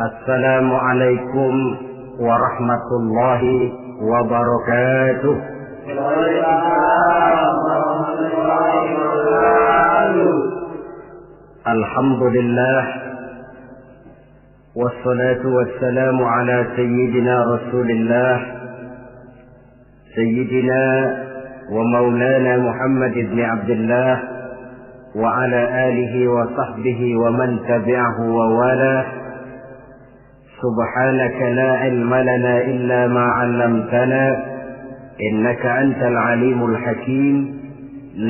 Assalamualaikum warahmatullahi wabarakatuh. Alhamdulillah, wassalatu wassalamu ala sayyidina Rasulillah, sayyidina wa maulana Muhammad ibn Abdullah wa ala alihi wa sahbihi wa man tabi'ahu wa wala. Subhanaka la ilma lana illa ma 'allamtana innaka antal alimul hakim.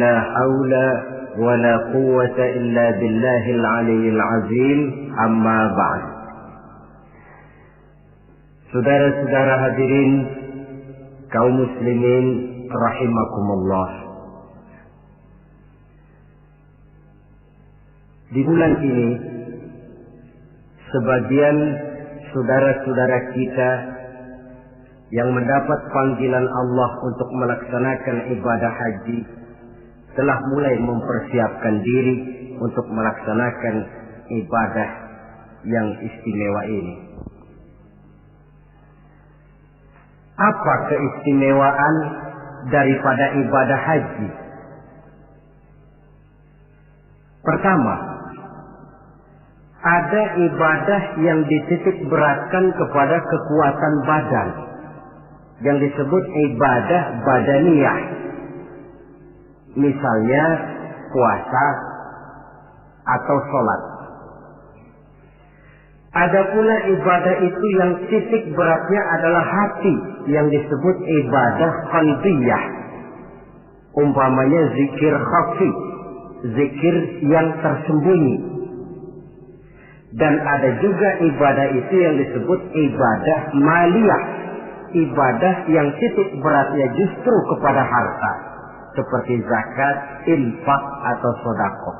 La haula wa la quwwata illa billahil aliyyil azim. Amma ba'd. Saudara-saudara hadirin kaum muslimin rahimakumullah. Di bulan ini sebagian saudara-saudara kita yang mendapat panggilan Allah untuk melaksanakan ibadah haji telah mulai mempersiapkan diri untuk melaksanakan ibadah yang istimewa ini. Apa keistimewaan daripada ibadah haji? Pertama, ada ibadah yang dititik beratkan kepada kekuatan badan, yang disebut ibadah badaniyah. Misalnya puasa atau sholat. Ada pula ibadah itu yang titik beratnya adalah hati, yang disebut ibadah qalbiyah. Umpamanya zikir khafi, zikir yang tersembunyi. Dan ada juga ibadah itu yang disebut ibadah maliyah, ibadah yang titik beratnya justru kepada harta, seperti zakat, infak atau sedekah.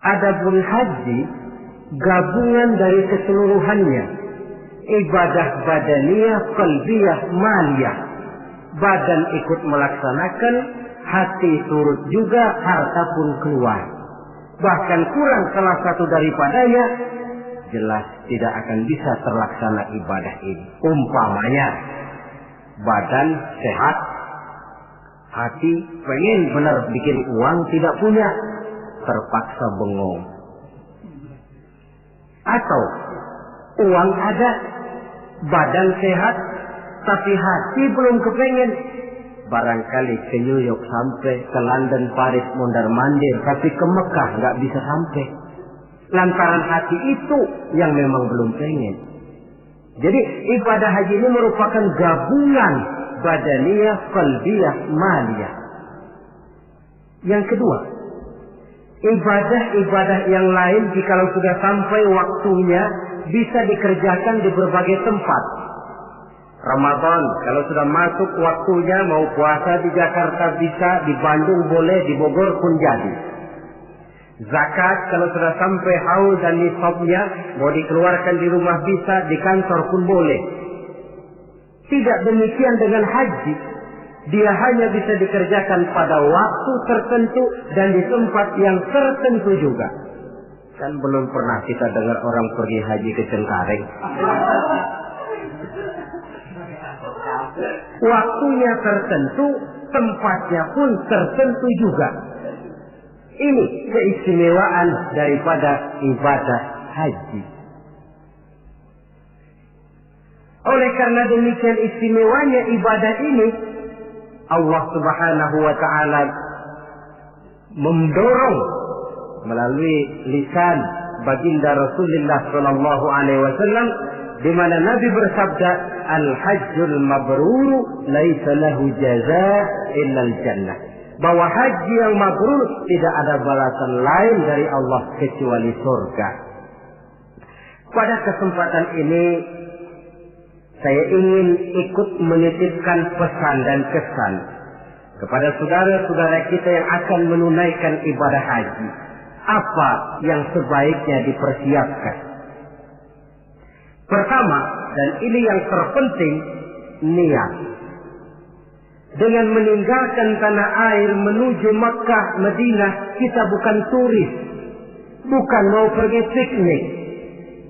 Adapun haji gabungan dari keseluruhannya, ibadah badaniyah, qalbiyah, maliyah. Badan ikut melaksanakan, hati turut juga, harta pun keluar. Bahkan kurang salah satu daripadanya, jelas tidak akan bisa terlaksana ibadah ini. Umpamanya badan sehat, hati pengen benar bikin uang, tidak punya, terpaksa bengong. Atau uang ada, badan sehat, tapi hati belum kepengen. Barangkali ke New York sampai, ke London, Paris, mondar-mandir, tapi ke Mekah nggak bisa sampai. Lantaran hati itu yang memang belum pengen. Jadi ibadah haji ini merupakan gabungan badaniyah, qalbiyah, maliyah. Yang kedua, ibadah-ibadah yang lain jikalau sudah sampai waktunya bisa dikerjakan di berbagai tempat. Ramadan kalau sudah masuk waktunya, mau puasa di Jakarta bisa, di Bandung boleh, di Bogor pun jadi. Zakat kalau sudah sampai haul dan nisabnya, mau dikeluarkan di rumah bisa, di kantor pun boleh. Tidak demikian dengan haji. Dia hanya bisa dikerjakan pada waktu tertentu dan di tempat yang tertentu juga. Kan belum pernah kita dengar orang pergi haji ke Cengkareng. Waktunya tertentu, tempatnya pun tertentu juga. Ini keistimewaan daripada ibadah haji. Oleh karena demikian istimewanya ibadah ini, Allah Subhanahu wa ta'ala mendorong melalui lisan baginda Rasulullah sallallahu alaihi wasallam, di mana Nabi bersabda, al-hajjul mabrur laisa lahu jazaa illa al-jannah. Bahwa haji yang mabrur tidak ada balasan lain dari Allah kecuali surga. Pada kesempatan ini saya ingin ikut menitipkan pesan dan kesan kepada saudara-saudara kita yang akan menunaikan ibadah haji. Apa yang sebaiknya dipersiapkan? Pertama, dan ini yang terpenting, niat. Dengan meninggalkan tanah air menuju Makkah, Madinah, kita bukan turis, bukan mau pergi piknik.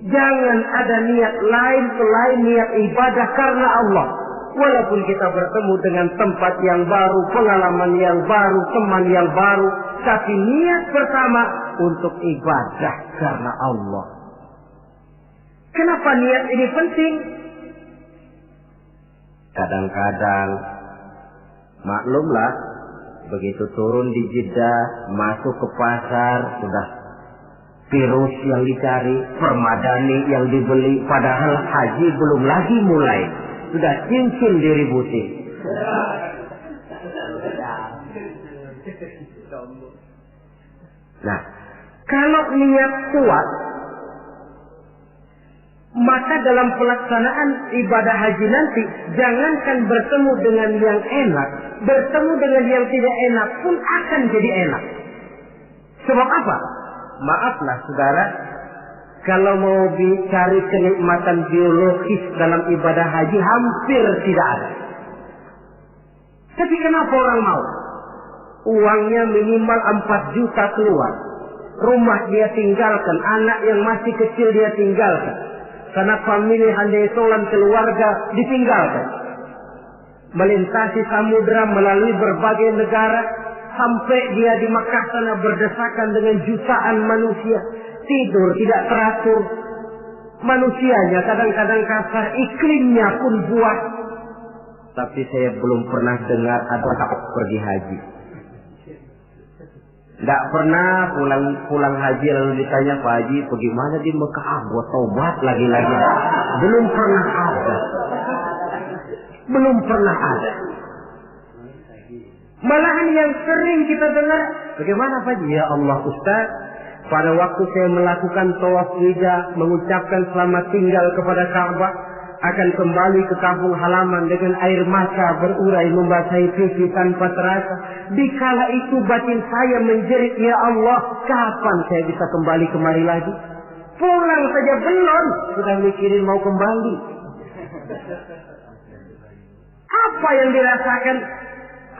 Jangan ada niat lain selain niat ibadah karena Allah. Walaupun kita bertemu dengan tempat yang baru, pengalaman yang baru, teman yang baru, tapi niat pertama untuk ibadah karena Allah. Kenapa niat ini penting? Kadang-kadang maklumlah, begitu turun di Jeddah, masuk ke pasar, sudah virus yang dicari, permadani yang dibeli, padahal haji belum lagi mulai, sudah cincin diributin. Nah, kalau niat kuat, maka dalam pelaksanaan ibadah haji nanti, jangankan bertemu dengan yang enak, bertemu dengan yang tidak enak pun akan jadi enak. Sebab apa? Maaflah saudara, kalau mau dicari kenikmatan biologis dalam ibadah haji hampir tidak ada. Tapi kenapa orang mau? Uangnya minimal 4 juta keluar, rumah dia tinggalkan, anak yang masih kecil dia tinggalkan, karena famili handai solan keluarga ditinggalkan, melintasi samudera melalui berbagai negara, sampai dia di Makkah sana berdesakan dengan jutaan manusia, tidur tidak teratur, manusianya kadang-kadang kasar, iklimnya pun buah. Tapi saya belum pernah dengar ada pergi haji. Tidak pernah pulang haji lalu ditanya, Pak Haji bagaimana di Mekah? Buat taubat lagi-lagi. Belum pernah ada. Belum pernah ada. Malahan yang sering kita dengar, bagaimana Pak Haji? Ya Allah Ustaz, pada waktu saya melakukan tawaf wida, mengucapkan selamat tinggal kepada Ka'bah, akan kembali ke kampung halaman dengan air mata berurai membasahi pipi tanpa terasa. Dikala itu batin saya menjerit, ya Allah, kapan saya bisa kembali kemari lagi? Pulang saja belum, sudah mikirin mau kembali. Apa yang dirasakan?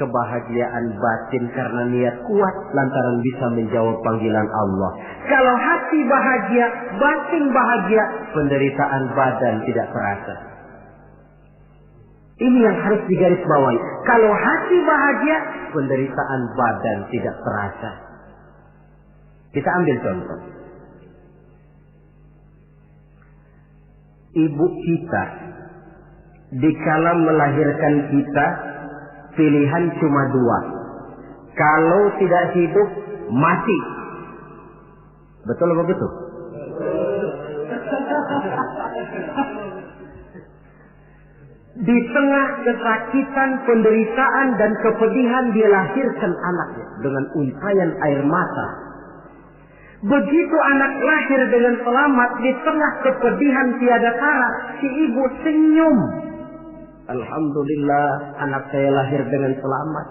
Kebahagiaan batin karena niat kuat lantaran bisa menjawab panggilan Allah. Kalau hati bahagia, batin bahagia, penderitaan badan tidak terasa. Ini yang harus digarisbawahi. Kalau hati bahagia, penderitaan badan tidak terasa. Kita ambil contoh. Ibu kita dikala melahirkan kita, pilihan cuma 2. Kalau tidak hidup, mati. Betul apa betul? Di tengah kesakitan, penderitaan, dan kepedihan dia lahirkan anaknya dengan untayan air mata. Begitu anak lahir dengan selamat, di tengah kepedihan tiada tara, si ibu senyum. Alhamdulillah, anak saya lahir dengan selamat.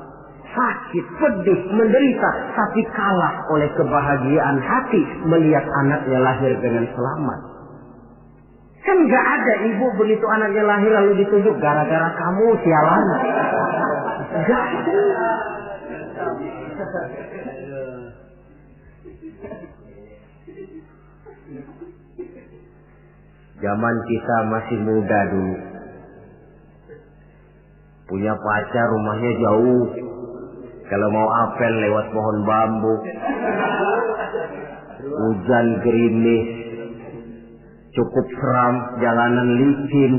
Sakit, pedih, menderita, tapi kalah oleh kebahagiaan hati melihat anaknya lahir dengan selamat. Kan gak ada ibu begitu anaknya lahir lalu ditunjuk, gara-gara kamu sialan. Gak ada. Zaman kita masih muda dulu, punya pacar rumahnya jauh, kalau mau apel lewat pohon bambu, hujan gerimis, cukup seram, jalanan licin.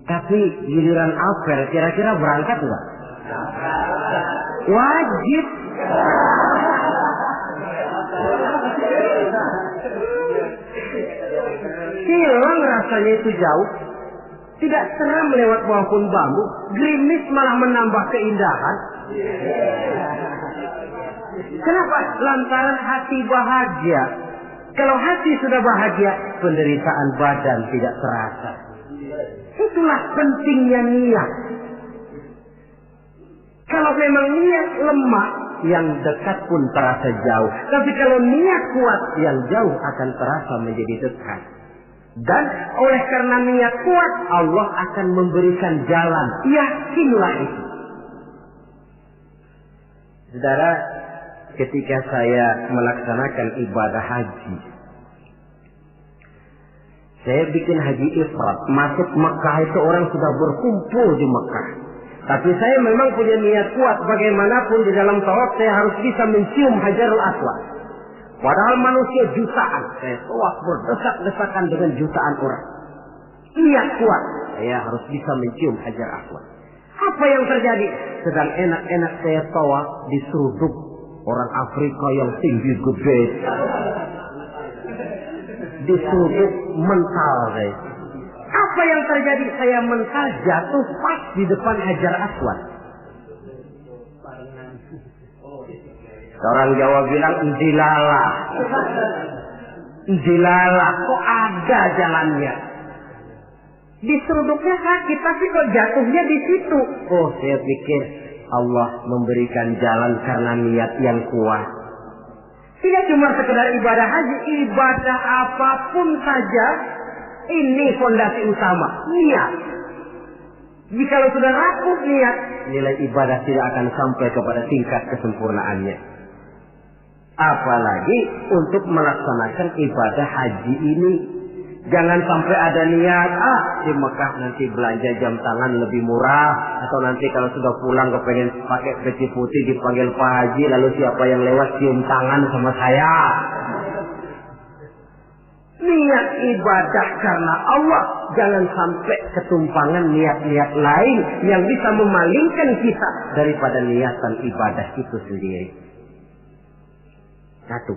Tapi giliran apel, kira-kira berangkat nggak? Wajib. Hilang rasanya itu jauh. Tidak seram lewat pohon bambu, gerimis malah menambah keindahan. Kenapa? Lantaran hati bahagia. Kalau hati sudah bahagia, penderitaan badan tidak terasa. Itulah pentingnya niat. Kalau memang niat lemah, yang dekat pun terasa jauh. Tapi kalau niat kuat, yang jauh akan terasa menjadi dekat. Dan oleh karena niat kuat, Allah akan memberikan jalan. Yakinlah itu. Saudara, ketika saya melaksanakan ibadah haji, Saya bikin haji ifrat, masuk Mekah itu orang sudah berkumpul di Mekah. Tapi saya memang punya niat kuat, bagaimanapun di dalam tawaf saya harus bisa mencium Hajarul Aswad. Padahal manusia jutaan, saya tawaf berdesak-desakan dengan jutaan orang. Niat kuat, saya harus bisa mencium Hajar Aswad. Apa yang terjadi? Sedang enak-enak saya tawaf, diseruduk orang Afrika yang tinggi gede. Diseruduk mental saya. Apa yang terjadi? Saya mental jatuh pas di depan Hajar Aswad. Orang Jawa bilang njilala. Njilala, kok ada jalannya? Diseruduknya sakit, tapi kok jatuhnya di situ? Oh, saya pikir Allah memberikan jalan karena niat yang kuat. Tidak cuma sekedar ibadah haji, ibadah apapun saja, ini fondasi utama, niat. Jika sudah rapuh niat, nilai ibadah tidak akan sampai kepada tingkat kesempurnaannya. Apalagi untuk melaksanakan ibadah haji ini. Jangan sampai ada niat, di Mekah nanti belanja jam tangan lebih murah. Atau nanti kalau sudah pulang kepengen pakai peci putih dipanggil Pak Haji. Lalu siapa yang lewat cium tangan sama saya. Niat ibadah karena Allah. Jangan sampai ketumpangan niat-niat lain yang bisa memalingkan kita daripada niatan ibadah itu sendiri. Satu.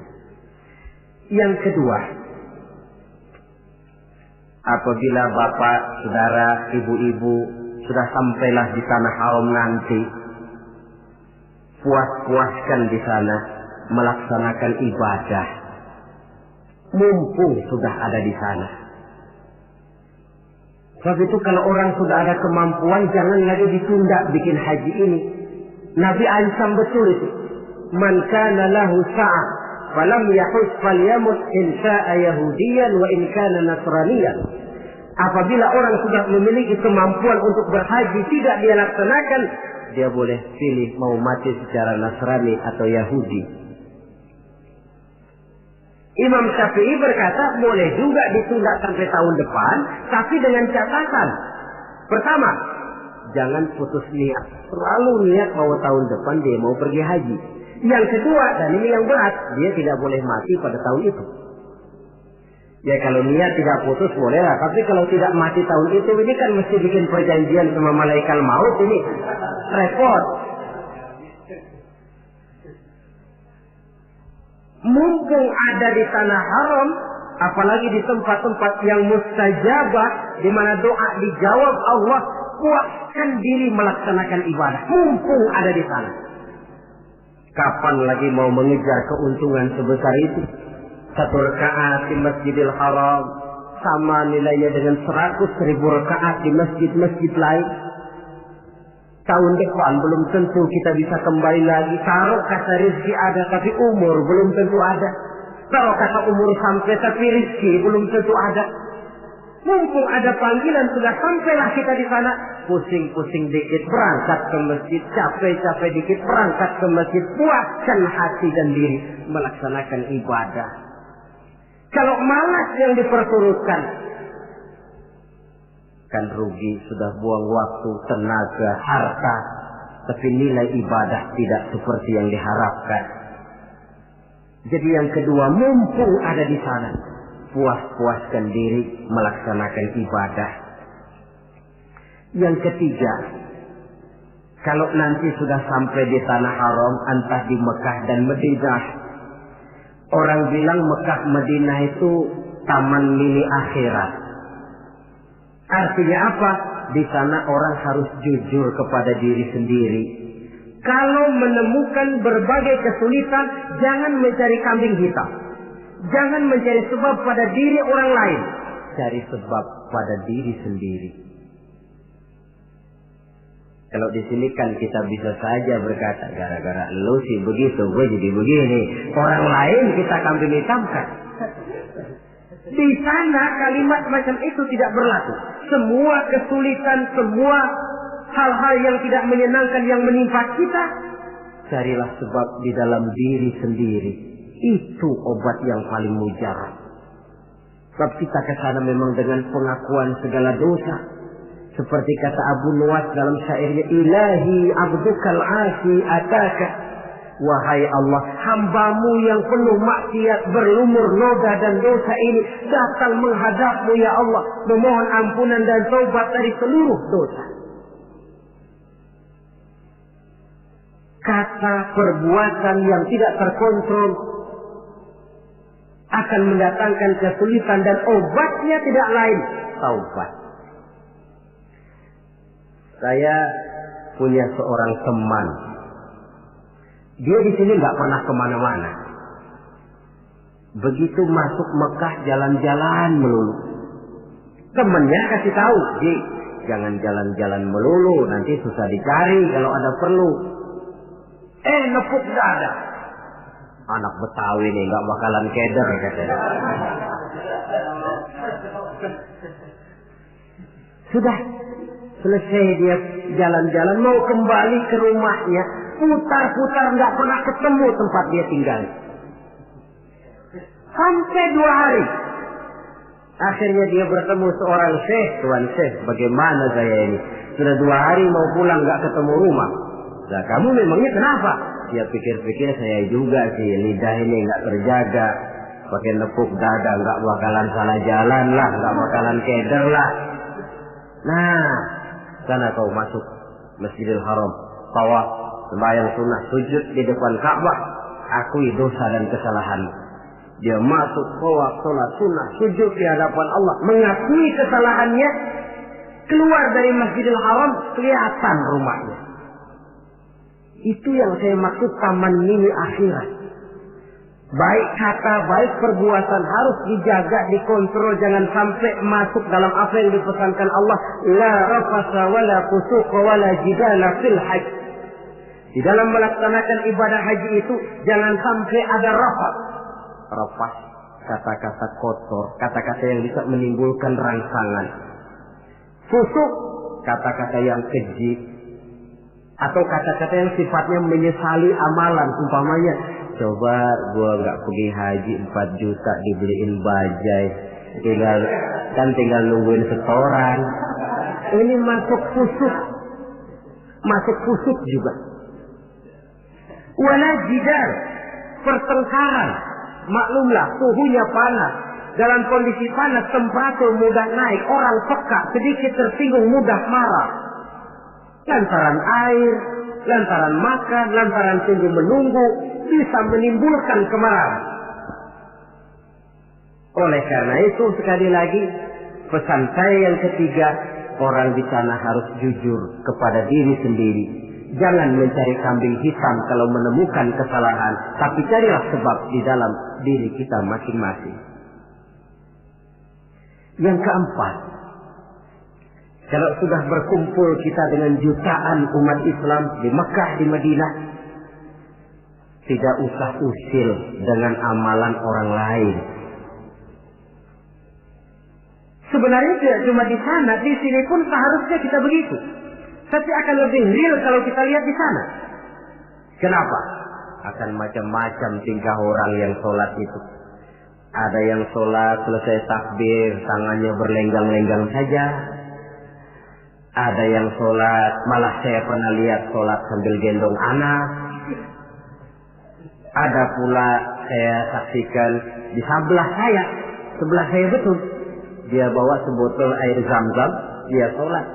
Yang kedua, apabila bapak, saudara, ibu-ibu sudah sampailah di tanah haram nanti, puas-puaskan di sana melaksanakan ibadah. Mumpung sudah ada di sana. Sebab itu kalau orang sudah ada kemampuan, jangan lagi ditunda bikin haji ini. Nabi ancam betul itu. Man kana lahu sa'ah falam yahus falyamut in sya'a yahudiyan wa in kana nasraniyan. Apabila orang sudah memiliki kemampuan untuk berhaji tidak dia laksanakan, dia boleh pilih mau mati secara Nasrani atau Yahudi. Imam Syafi'i berkata boleh juga ditunda sampai tahun depan, tapi dengan catatan. Pertama, jangan putus niat. Selalu niat bahwa tahun depan dia mau pergi haji. Yang kedua, dan ini yang berat, dia tidak boleh mati pada tahun itu. Ya kalau niat tidak putus bolehlah, tapi kalau tidak mati tahun itu, ini kan mesti bikin perjanjian sama malaikat maut, ini repot. Mumpung ada di tanah haram, apalagi di tempat-tempat yang mustajabah, di mana doa dijawab Allah, kuatkan diri melaksanakan ibadah. Mumpung ada di sana. Kapan lagi mau mengejar keuntungan sebesar itu? 1 rakaat di Masjidil Haram sama nilainya dengan 100.000 rakaat di masjid-masjid lain. Tahun depan belum tentu kita bisa kembali lagi. Taruh kata rezeki ada tapi umur belum tentu ada. Taruh kata umur sampai tapi rezeki belum tentu ada. Mumpung ada panggilan sudah sampailah kita di sana. Pusing-pusing dikit berangkat ke masjid, capek-capek dikit berangkat ke masjid. Puaskan hati dan diri melaksanakan ibadah. Kalau malas yang diperturutkan, kan rugi, sudah buang waktu, tenaga, harta. Tapi nilai ibadah tidak seperti yang diharapkan. Jadi yang kedua, mumpung ada di sana, puas-puaskan diri melaksanakan ibadah. Yang ketiga, kalau nanti sudah sampai di tanah haram, entah di Mekah dan Madinah, orang bilang Mekah Madinah itu taman mini akhirat. Artinya apa? Di sana orang harus jujur kepada diri sendiri. Kalau menemukan berbagai kesulitan, jangan mencari kambing hitam. Jangan mencari sebab pada diri orang lain. Cari sebab pada diri sendiri. Kalau di sini kan kita bisa saja berkata, gara-gara lu sih begitu, gue jadi begini. Orang lain kita kambing hitamkan. Di sana kalimat macam itu tidak berlaku. Semua kesulitan, semua hal-hal yang tidak menyenangkan yang menimpa kita, carilah sebab di dalam diri sendiri. Itu obat yang paling mujarab. Sebab kita ke sana memang dengan pengakuan segala dosa. Seperti kata Abu Nuwas dalam syairnya, Ilahi abdukal asi ataka. Wahai Allah, hambamu yang penuh maksiat, berlumur noda dan dosa ini datang menghadapmu ya Allah, memohon ampunan dan taubat dari seluruh dosa. Kata perbuatan yang tidak terkontrol akan mendatangkan kesulitan dan obatnya tidak lain taubat. Saya punya seorang teman. Dia di sini nggak pernah kemana-mana. Begitu masuk Mekah jalan-jalan melulu. Temennya kasih tahu, Ji, jangan jalan-jalan melulu, nanti susah dicari kalau ada perlu. Nepuk dada. Anak Betawi nih nggak bakalan keder katanya. Sudah selesai dia jalan-jalan mau kembali ke rumahnya, putar-putar nggak pernah ketemu tempat dia tinggal. Sampai 2 hari. Akhirnya dia bertemu seorang syekh. Tuan syekh, bagaimana saya ini? Sudah 2 hari mau pulang nggak ketemu rumah. Nah, kamu memangnya kenapa? Dia pikir-pikir, saya juga sih, lidah ini nggak terjaga, pakai nepuk dada, nggak bakalan salah jalan lah, nggak bakalan keder lah. Nah, sana kau masuk Masjidil Haram, tawaf, sembahyang sunnah, sujud di depan Ka'bah, akui dosa dan kesalahan. Dia masuk tawaf, sholat sunnah, sujud di hadapan Allah, mengakui kesalahannya, keluar dari Masjidil Haram, kelihatan rumahnya. Itu yang saya maksud taman mini akhirat. Baik kata, baik perbuatan harus dijaga, dikontrol, jangan sampai masuk dalam apa yang dipesankan Allah. La rafasa wala fusuqa wala jidala fil hajj. Di dalam melaksanakan ibadah haji itu jangan sampai ada rafas. Rafas, kata-kata kotor, kata-kata yang bisa menimbulkan rangsangan. Fusuk, kata-kata yang keji. Atau kata-kata yang sifatnya menyesali amalan. Umpamanya, coba gua nggak pergi haji 4 juta dibeliin bajai, tinggal nungguin setoran. Ini masuk fusuk juga. Wala jidal, pertengkaran. Maklumlah suhunya panas. Dalam kondisi panas temperatur mudah naik, orang peka, sedikit tersinggung mudah marah. Lantaran air, lantaran makan, lantaran tunggu menunggu, bisa menimbulkan kemarahan. Oleh karena itu sekali lagi pesan saya yang ketiga, orang di sana harus jujur kepada diri sendiri. Jangan mencari kambing hitam kalau menemukan kesalahan, tapi carilah sebab di dalam diri kita masing-masing. Yang keempat, kalau sudah berkumpul kita dengan jutaan umat Islam di Mekah, di Madinah, tidak usah usil dengan amalan orang lain. Sebenarnya tidak cuma di sana, di sini pun seharusnya kita begitu. Tapi akan lebih real kalau kita lihat di sana. Kenapa? Akan macam-macam tingkah orang yang sholat itu. Ada yang sholat selesai takbir, tangannya berlenggang-lenggang saja. Ada yang sholat, malah saya pernah lihat sholat sambil gendong anak. Ada pula saya saksikan di sebelah saya betul. Dia bawa sebotol air zam-zam, dia sholat.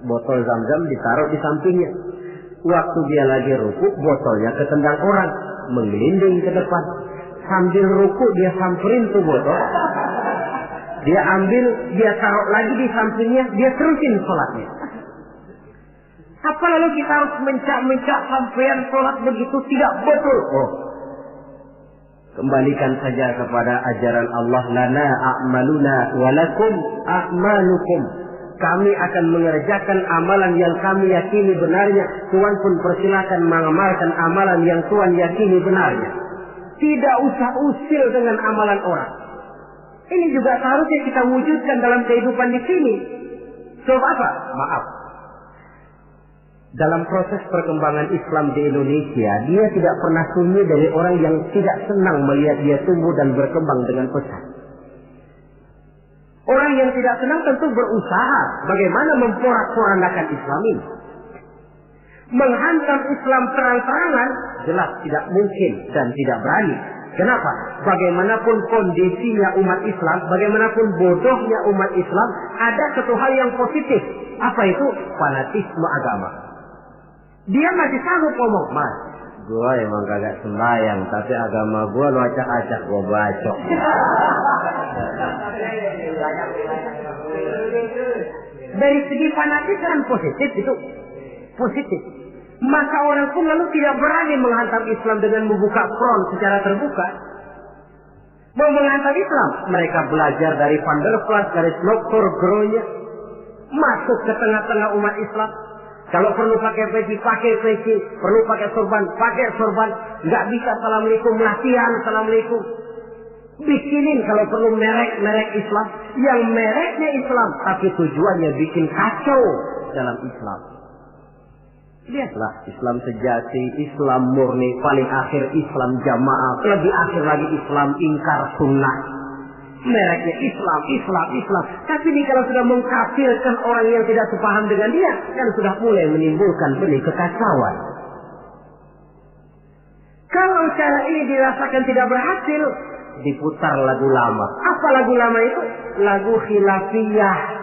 Botol zam-zam ditaruh di sampingnya. Waktu dia lagi ruku, botolnya ketendang orang, menggelinding ke depan. Sambil ruku dia samperin tuh botol. Dia ambil, dia taruh lagi di sampingnya, dia terusin sholatnya. Apa lalu kita harus mencak-mencak sampean sholat begitu? Tidak betul. Kembalikan saja kepada ajaran Allah. Lana a'maluna walakum a'malukum. Kami akan mengerjakan amalan yang kami yakini benarnya. Tuhan pun persilakan mengamalkan amalan yang Tuhan yakini benarnya. Tidak usah usil dengan amalan orang. Ini juga seharusnya kita wujudkan dalam kehidupan di sini. Sebab apa? Maaf. Dalam proses perkembangan Islam di Indonesia, dia tidak pernah sunyi dari orang yang tidak senang melihat dia tumbuh dan berkembang dengan pesat. Orang yang tidak senang tentu berusaha bagaimana memporak-porandakan Islam ini. Menghantam Islam terang-terangan jelas tidak mungkin dan tidak berani. Kenapa? Bagaimanapun kondisinya umat Islam, bagaimanapun bodohnya umat Islam, ada satu hal yang positif. Apa itu? Fanatisme agama. Dia masih sanggup ngomong, Mas, gua emang kagak sembahyang, tapi agama gua lu acak-acak, gua bacok. Dari segi fanatisme positif itu positif. Maka orang pun lalu tidak berani menghantam Islam dengan membuka front secara terbuka. Mau menghantam Islam, mereka belajar dari Van der Plas, dari Dr. Gronya, masuk ke tengah-tengah umat Islam. Kalau perlu pakai peci, perlu pakai sorban, nggak bisa assalamualaikum, latihan assalamualaikum. Bikinin kalau perlu merek Islam, yang mereknya Islam, tapi tujuannya bikin kacau dalam Islam. Lihatlah Islam sejati, Islam murni, paling akhir Islam jamaah, lebih akhir lagi Islam ingkar sunnah. Mereknya Islam. Tapi ini kalau sudah mengkafirkan orang yang tidak sepaham dengan dia, kan sudah mulai menimbulkan benih kekacauan. Kalau cara ini dirasakan tidak berhasil, diputar lagu lama. Apa lagu lama itu? Lagu khilafiyah.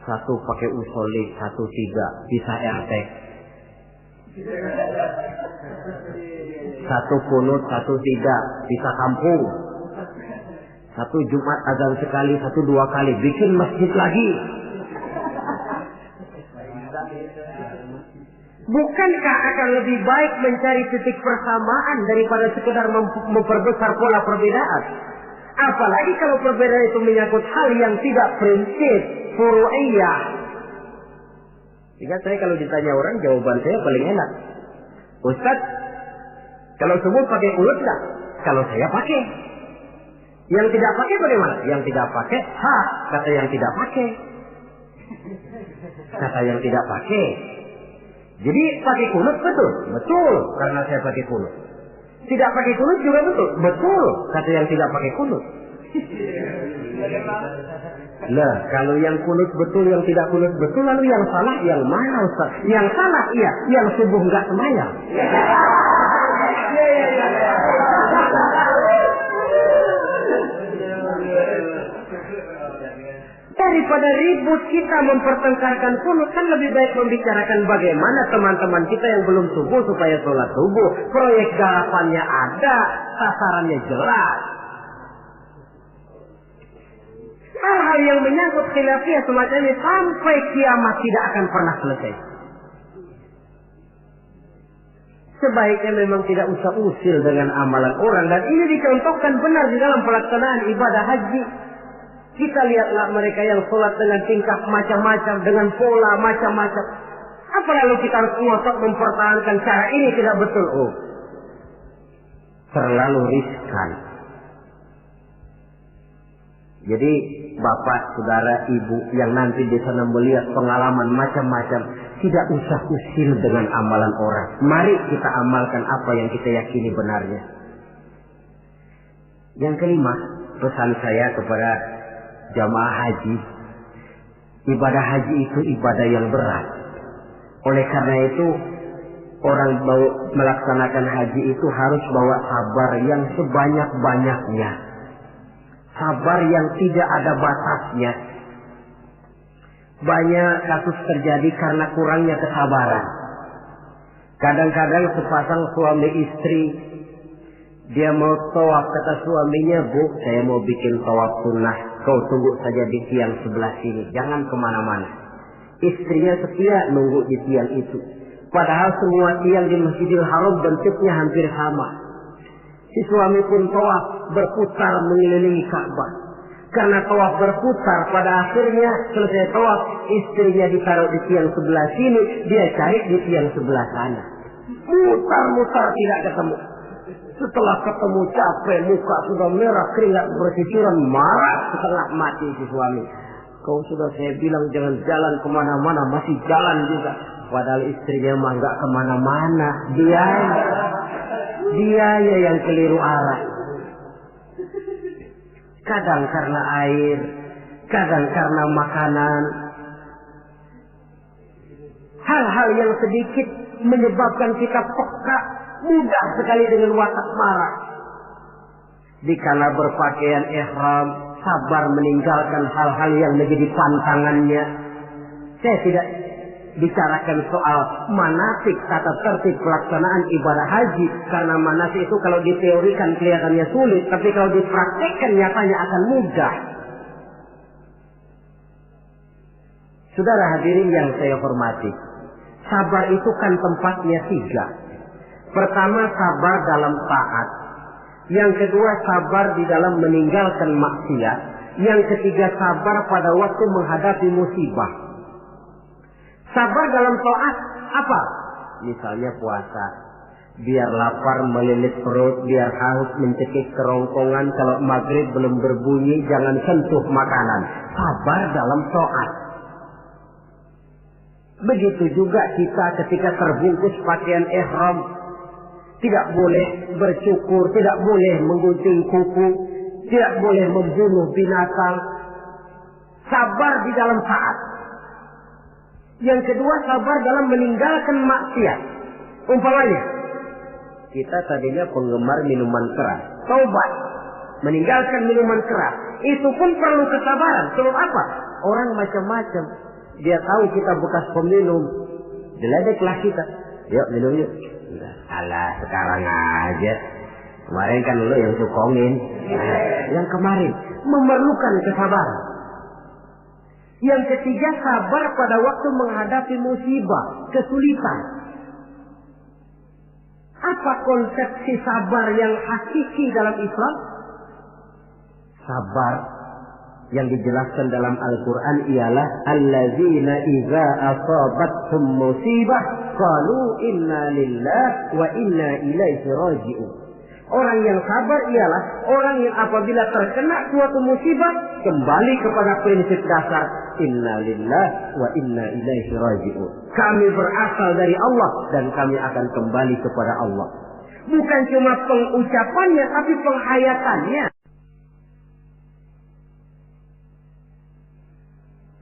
Satu pakai usolid, satu tidak, bisa RT. Satu kunut, satu tidak, bisa kampung. Satu Jumat azan sekali, satu 2 kali, bikin masjid lagi. Bukankah akan lebih baik mencari titik persamaan daripada sekedar memperbesar pola perbedaan? Apalagi kalau perbedaan itu menyangkut hal yang tidak prinsip, furu'iyah. Jika saya kalau ditanya orang, jawaban saya paling enak. Ustaz, kalau subuh pakai ulut nggak? Kalau saya pakai. Yang tidak pakai bagaimana? Yang tidak pakai, kata yang tidak pakai. Kata yang tidak pakai. Jadi pakai kunut betul? Betul, karena saya pakai kunut. Tidak pakai kunut juga betul? Betul, kata yang tidak pakai kunut. Lah, kalau yang kunut betul, yang tidak kunut betul, lalu yang salah yang mana Ustaz? Yang salah iya, yang subuh enggak sembahyang. Daripada ribut kita mempertengkarkan kunut, kan lebih baik membicarakan bagaimana teman-teman kita yang belum subuh supaya sholat subuh. Proyek garapannya ada, sasarannya jelas. Hal-hal yang menyangkut khilafiyah semacam ini sampai kiamat tidak akan pernah selesai. Sebaiknya memang tidak usah usil dengan amalan orang, dan ini dicontohkan benar di dalam pelaksanaan ibadah haji. Kita lihatlah mereka yang sholat dengan tingkah macam-macam, dengan pola macam-macam. Apa lalu kita harus ngotot mempertahankan cara ini tidak betul? Oh, terlalu riskan. Jadi bapak, saudara, ibu yang nanti di sana melihat pengalaman macam-macam, tidak usah usil dengan amalan orang. Mari kita amalkan apa yang kita yakini benarnya. Yang kelima, pesan saya kepada jamaah haji, ibadah haji itu ibadah yang berat. Oleh karena itu, orang melaksanakan haji itu harus bawa sabar yang sebanyak-banyaknya. Sabar yang tidak ada batasnya. Banyak kasus terjadi karena kurangnya kesabaran. Kadang-kadang sepasang suami istri, dia mau tawaf, kata suaminya, Bu, saya mau bikin tawaf sunnah. Kau tunggu saja di tiang sebelah sini, jangan kemana-mana. Istrinya setia nunggu di tiang itu. Padahal semua tiang di Masjidil Haram bentuknya hampir sama. Si suami pun tawaf berputar mengelilingi Ka'bah. Karena tawaf berputar, pada akhirnya selesai tawaf, istrinya ditaruh di tiang sebelah sini, dia cari di tiang sebelah sana. Mutar-mutar tidak ketemu. Setelah ketemu capek, muka sudah merah, keringat bercucuran, marah setengah mati si suami. Kau sudah saya bilang jangan jalan kemana-mana, masih jalan juga. Padahal istrinya mah nggak kemana-mana, dia yang keliru arah. kadang karena air, kadang karena makanan. Hal-hal yang sedikit menyebabkan kita peka, mudah sekali dengan watak marah. Dikala berpakaian ihram, sabar meninggalkan hal-hal yang menjadi pantangannya. Saya tidak bicarakan soal manasik, tata tertib pelaksanaan ibadah haji, karena manasik itu kalau diteorikan kelihatannya sulit, tapi kalau dipraktikkan nyatanya akan mudah. Saudara hadirin yang saya hormati, sabar itu kan tempatnya 3. Pertama, sabar dalam taat. Yang kedua, sabar di dalam meninggalkan maksiat. Yang ketiga, sabar pada waktu menghadapi musibah. Sabar dalam taat apa? Misalnya puasa. Biar lapar melilit perut, biar haus mencekik kerongkongan, kalau maghrib belum berbunyi jangan sentuh makanan. Sabar dalam taat. Begitu juga kita ketika terbungkus pakaian ihram, tidak boleh bercukur, tidak boleh menggunting kuku, tidak boleh membunuh binatang. Sabar di dalam taat. Yang kedua, sabar dalam meninggalkan maksiat. Umpamanya, kita tadinya penggemar minuman keras, taubat, meninggalkan minuman keras. Itu pun perlu kesabaran. Sebab apa? Orang macam-macam. Dia tahu kita bekas peminum, diledeklah kita. Yuk minum yuk. Alah, sekarang aja. Kemarin kan lo yang sukongin. Yang kemarin memerlukan kesabaran. Yang ketiga, sabar pada waktu menghadapi musibah, kesulitan. Apa konsepsi sabar yang hakiki dalam Islam? Sabar yang dijelaskan dalam Al-Quran ialah allazina idza asabathum musibah qalu inna lillahi wa inna ilaihi raji'un. Orang yang sabar ialah orang yang apabila terkena suatu musibah kembali kepada prinsip dasar inna lillahi wa inna ilaihi raji'un. Kami berasal dari Allah dan kami akan kembali kepada Allah. Bukan cuma pengucapannya tapi penghayatannya.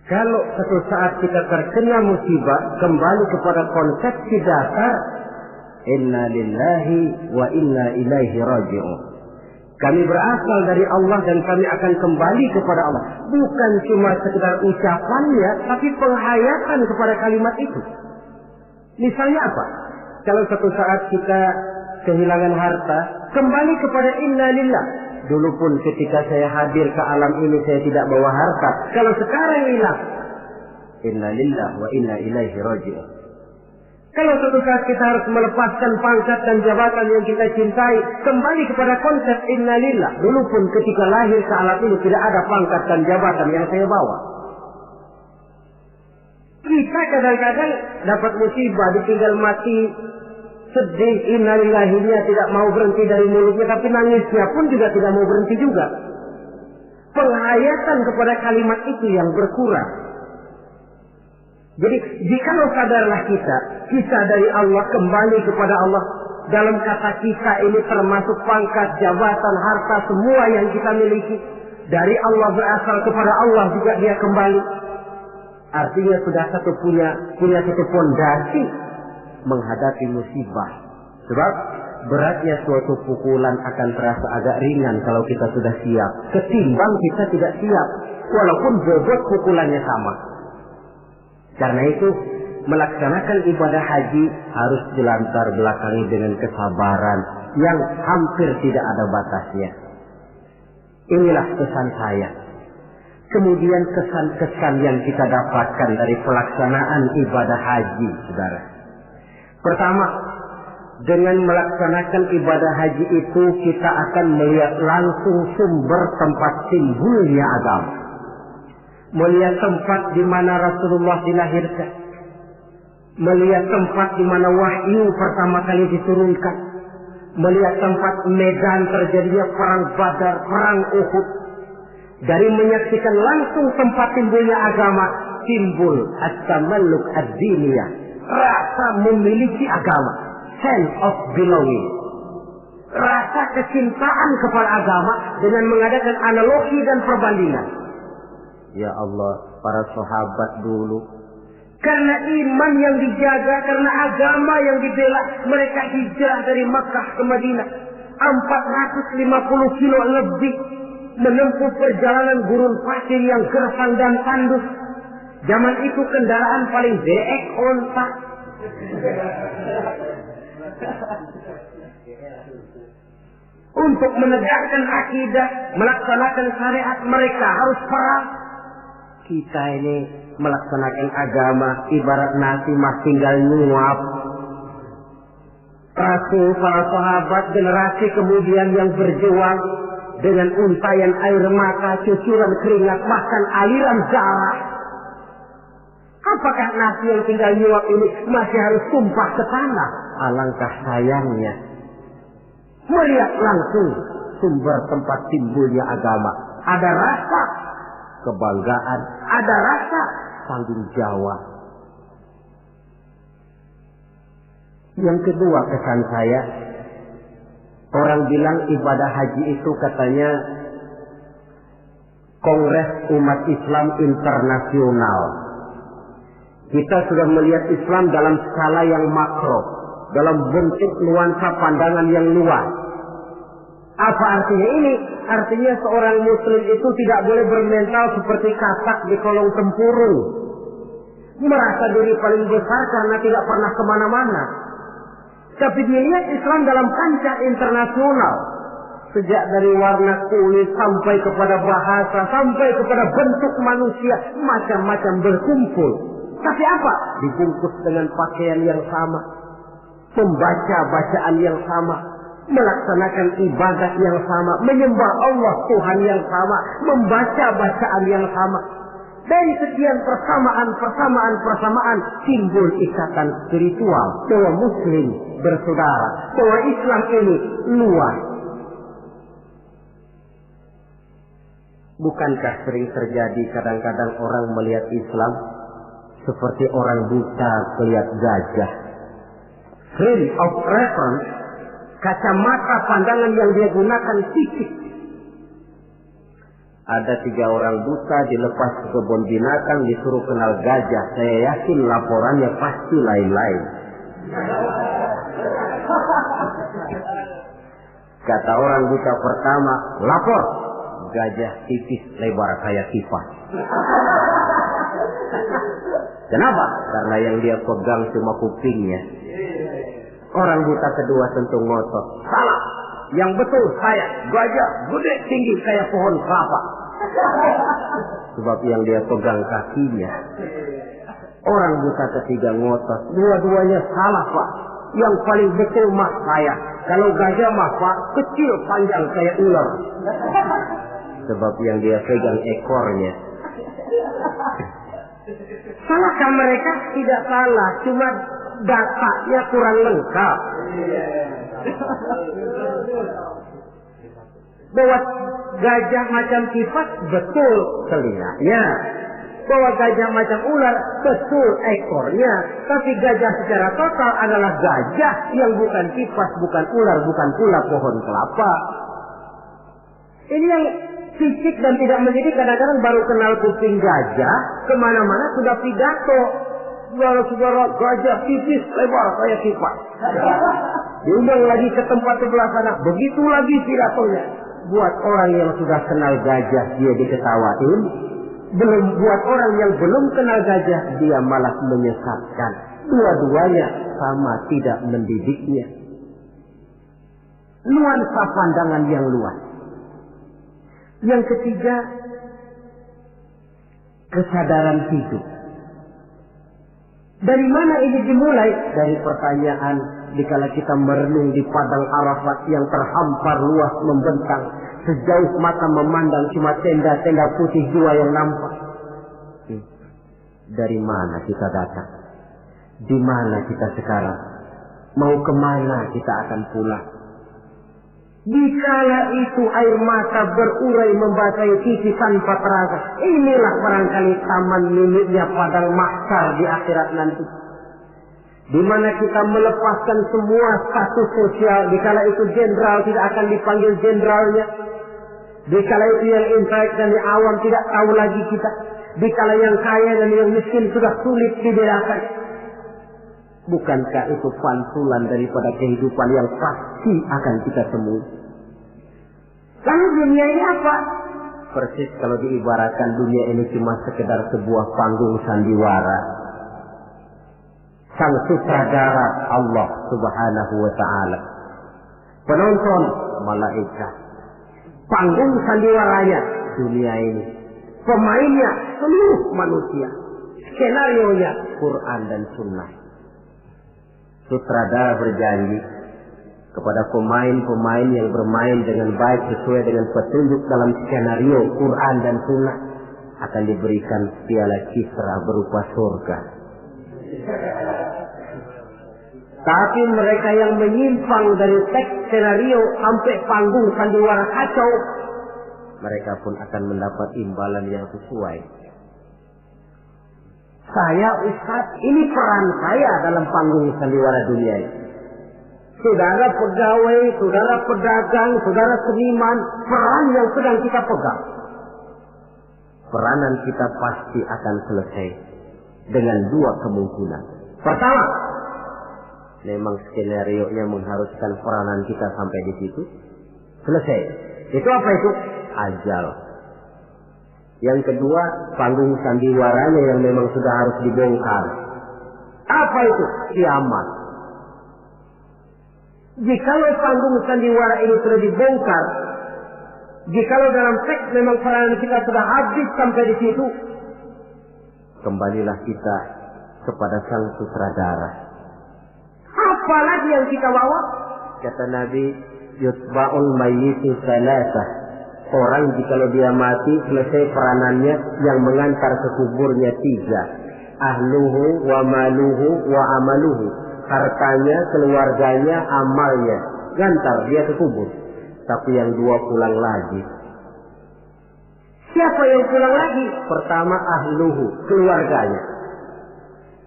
Kalau suatu saat kita terkena musibah, kembali kepada konsepsi dasar inna lillahi wa inna ilaihi raji'un. Kami berasal dari Allah dan kami akan kembali kepada Allah. Bukan cuma sekedar ucapannya, tapi penghayatan kepada kalimat itu. Misalnya apa? Kalau suatu saat kita kehilangan harta, kembali kepada inna lillah. Dulu pun ketika saya hadir ke alam ini saya tidak bawa harta. Kalau sekarang hilang, inna lillah wa inna ilaihi raji'un. Kalau suatu saat kita harus melepaskan pangkat dan jabatan yang kita cintai, kembali kepada konsep inna lillah. Dulu pun ketika lahir ke alam ini tidak ada pangkat dan jabatan yang saya bawa. Kita kadang-kadang dapat musibah, ditinggal mati, sedih, innalillahinya tidak mau berhenti dari mulutnya, tapi nangisnya pun juga tidak mau berhenti juga. Penghayatan kepada kalimat itu yang berkurang. Jadi jikalau sadarlah kita dari Allah kembali kepada Allah, dalam kata kita ini termasuk pangkat, jabatan, harta, semua yang kita miliki dari Allah berasal kepada Allah juga dia kembali. Artinya sudah punya satu fondasi menghadapi musibah. Sebab beratnya suatu pukulan akan terasa agak ringan kalau kita sudah siap, ketimbang kita tidak siap walaupun bobot pukulannya sama. Karena itu melaksanakan ibadah haji harus dilantar belakangi dengan kesabaran yang hampir tidak ada batasnya. Inilah pesan saya. Kemudian kesan-kesan yang kita dapatkan dari pelaksanaan ibadah haji, saudara. Pertama, dengan melaksanakan ibadah haji itu kita akan melihat langsung sumber tempat timbulnya agama. Melihat tempat di mana Rasulullah dilahirkan. Melihat tempat di mana wahyu pertama kali diturunkan. Melihat tempat medan terjadinya perang Badar, perang Uhud. Dari menyaksikan langsung tempat timbulnya agama, timbul at-tamalluk ad-diniyah. Rasa memiliki agama. Sense of belonging. rasa kecintaan kepada agama dengan mengadakan analogi dan perbandingan. Ya Allah, para sahabat dulu, karena iman yang dijaga, karena agama yang dibela, mereka hijrah dari Makkah ke Madinah 450 kilo lebih, menempuh perjalanan gurun pasir yang gersang dan tandus. Zaman itu kendaraan paling deek onta. Untuk menegakkan akidah, melaksanakan syariat, mereka harus perang. Kita ini melaksanakan agama ibarat nasi mas tinggal nyuap. Rasul, para sahabat, generasi kemudian yang berjuang dengan untayan air mata, cucuran keringat, bahkan aliran darah. Apakah nasi yang tinggal nyuap ini masih harus tumpah ke tanah? Alangkah sayangnya melihat langsung sumber tempat timbulnya agama. Ada rasa kebanggaan, ada rasa tanggung jawab. Yang kedua kesan saya, orang bilang ibadah haji itu katanya Kongres Umat Islam Internasional. Kita sudah melihat Islam dalam skala yang makro, dalam bentuk nuansa pandangan yang luas. Apa artinya ini? Artinya seorang muslim itu tidak boleh bermental seperti katak di kolong tempurung, merasa diri paling besar karena tidak pernah kemana-mana. Tapi dilihat Islam dalam kancah internasional, sejak dari warna kulit sampai kepada bahasa, sampai kepada bentuk manusia, macam-macam berkumpul. Tapi apa? Dibungkus dengan pakaian yang sama, membaca bacaan yang sama, melaksanakan ibadah yang sama, menyembah Allah Tuhan yang sama, membaca bacaan yang sama. Dari sekian persamaan timbul ikatan spiritual bahwa muslim bersaudara, bahwa Islam ini luas. Bukankah sering terjadi kadang-kadang orang melihat Islam seperti orang buta melihat gajah? Frame of reference, kacamata pandangan yang dia gunakan sipit. Ada 3 orang buta dilepas ke kebun binatang, disuruh kenal gajah. Saya yakin laporannya pasti lain-lain. Kata orang buta pertama, lapor. Gajah tipis lebar kayak kipas. Kenapa? Karena yang dia pegang cuma kupingnya. Orang buta kedua tentu ngotot. Salah. Yang betul saya. Gajah gede tinggi kayak pohon kelapa. Sebab yang dia pegang kakinya. Orang buta ketiga ngotot. Dua-duanya salah, Pak. Yang paling betul mah saya. Kalau gajah mah Pak, kecil panjang kayak ular. Sebab yang dia pegang ekornya. Salahkah mereka? Tidak salah. Cuma datanya kurang lengkap. Bahwa gajah macam kipas, betul telinganya. Bahwa gajah macam ular, betul ekornya. Tapi gajah secara total adalah gajah yang bukan kipas, bukan ular, bukan pula pohon kelapa. Ini yang fisik dan tidak menjadi, kadang-kadang baru kenal kuping gajah, kemana-mana sudah pidato. Saudara-saudara, gajah tipis lebar kayak kipas. Diundang lagi ke tempat sebelah sana, begitu lagi pidatonya. Buat orang yang sudah kenal gajah, dia diketawain. Buat orang yang belum kenal gajah, dia malah menyesatkan. Dua-duanya sama tidak mendidiknya. Nuansa pandangan yang luas. Yang ketiga, kesadaran hidup. Dari mana ini dimulai? Dari pertanyaan dikala kita merenung di padang Arafat yang terhampar luas membentang, sejauh mata memandang cuma tenda-tenda putih 2 yang nampak. Dari mana kita datang? Di mana kita sekarang? Mau kemana kita akan pulang? Dikala itu air mata berurai membasahi pipi tanpa terasa. Inilah barangkali taman miliknya padang mahsyar di akhirat nanti. di mana kita melepaskan semua status sosial. Dikala itu jenderal tidak akan dipanggil jenderalnya, dikala itu yang intelek dan yang awam tidak tahu lagi kita, dikala yang kaya dan yang miskin sudah sulit dibedakan. Bukankah itu pantulan daripada kehidupan yang pasti akan kita temui? Lalu dunia ini apa? Persis kalau diibaratkan dunia ini cuma sekedar sebuah panggung sandiwara. Sang sutradara Allah Subhanahu wa ta'ala, penonton malaikat, panggung sandiwaranya dunia ini, pemainnya seluruh manusia, skenarionya Quran dan Sunnah. Sutradara berjanji kepada pemain-pemain yang bermain dengan baik sesuai dengan petunjuk dalam skenario Quran dan Sunnah akan diberikan piala Kisra berupa surga. Tapi mereka yang menyimpang dari teks skenario sampai panggung sandiwara kacau, mereka pun akan mendapat imbalan yang sesuai. Saya Ustaz, ini peran saya dalam panggung sandiwara dunia ini. Saudara pegawai, saudara pedagang, saudara seniman, peran yang sedang kita pegang. Peranan kita pasti akan selesai dengan dua kemungkinan. Pertama, memang skenario-nya mengharuskan peranan kita sampai di situ. Selesai. Itu apa itu? Ajal. Yang kedua, panggung sandiwaranya yang memang sudah harus dibongkar. Apa itu? Kiamat. Jikalau panggung sandiwara ini sudah dibongkar, jikalau dalam teks memang peranan kita sudah habis sampai di situ, kembalilah kita kepada sang sutradara. Apalagi yang kita bawa? Kata Nabi, yutba'ul mayyitu salasah. Orang jikalau dia mati, selesai peranannya, yang mengantar ke kuburnya tiga. Ahluhu wa maluhu wa amaluhu. Hartanya, keluarganya, amalnya. Gantar dia ke kubur. Tapi yang dua pulang lagi. Siapa yang pulang lagi? Pertama ahluhu, keluarganya.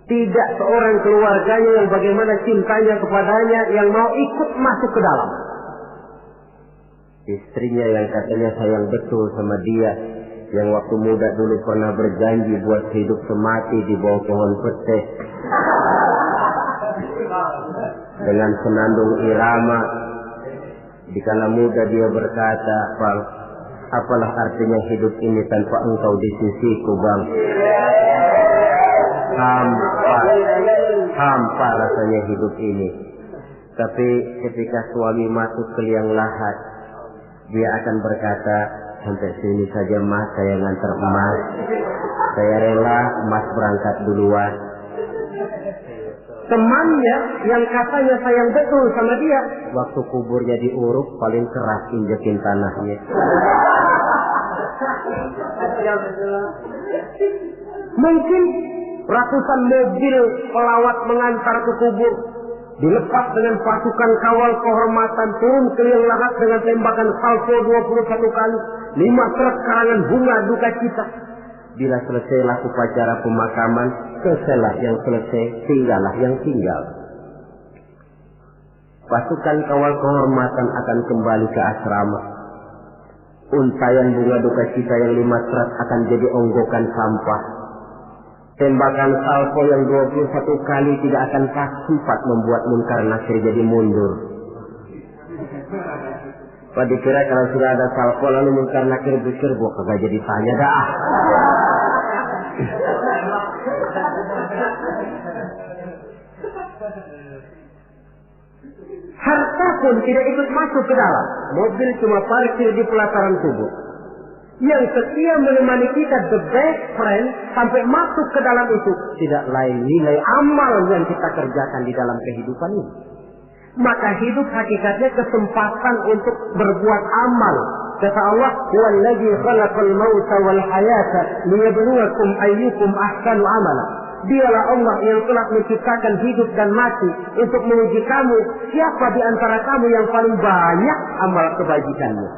Tidak seorang keluarganya yang bagaimana cintanya kepadanya yang mau ikut masuk ke dalam. Istrinya yang katanya sayang betul sama dia, yang waktu muda dulu pernah berjanji buat hidup semati di bawah pohon pete. Dengan senandung irama, dikala muda dia berkata, "Bang, apalah artinya hidup ini tanpa engkau di sisiku, Bang? Hampa rasanya hidup ini." Tapi ketika suami masuk ke liang lahat, dia akan berkata, "Sampai sini saja Mas, saya nganter emas. Saya rela Mas berangkat duluan." Temannya yang katanya sayang betul sama dia, waktu kuburnya diuruk paling keras injekin tanahnya. Mungkin ratusan mobil pelawat mengantar ke kubur, dilepas dengan pasukan kawal kehormatan, turun ke liang lahat dengan tembakan salvo 21 kali, 5 truk karangan bunga duka cita. Bila selesailah upacara pemakaman, selesailah yang selesai, tinggallah yang tinggal. Pasukan kawal kehormatan akan kembali ke asrama. Untayan bunga duka cita yang 5 truk akan jadi onggokan sampah. Tembakan salvo yang 21 kali tidak akan sempat membuat Munkar Nakir jadi mundur. Pada dikira kalau sudah ada salvo lalu Munkar Nakir pikir, gua kagak jadi tanya dah. Harta pun tidak ikut masuk ke dalam. Mobil cuma parkir di pelataran kubur. Yang setia menemani kita, the best friend, sampai masuk ke dalam itu tidak lain nilai amal yang kita kerjakan di dalam kehidupan ini. Maka hidup hakikatnya kesempatan untuk berbuat amal. Kata Allah, "Wallazi khalaqal mauta wal hayata liyabluwakum ayyukum ahsanu amala." Dialah Allah yang telah menciptakan hidup dan mati untuk menguji kamu, siapa di antara kamu yang paling banyak amal kebajikannya.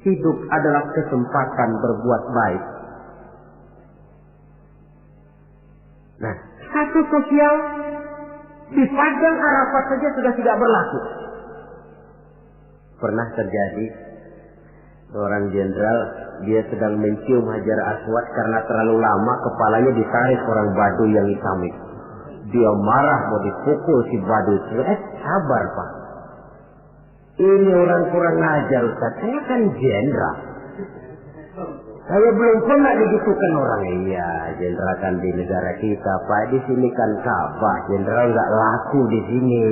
Hidup adalah kesempatan berbuat baik. Nah, status sosial Di padang Arafat saja sudah tidak berlaku. Pernah terjadi seorang jenderal, dia sedang mencium Hajar Aswad karena terlalu lama kepalanya ditarik orang Badu yang hitam itu. Dia marah mau dipukul si Badu. Sabar Pak. Ini orang kurang ajar Ustaz. Saya kan jenderal. Saya belum pernah digitukan orang. Iya, jenderal kan di negara kita Pak. Di sini kan Ka'bah. Jenderal nggak laku di sini.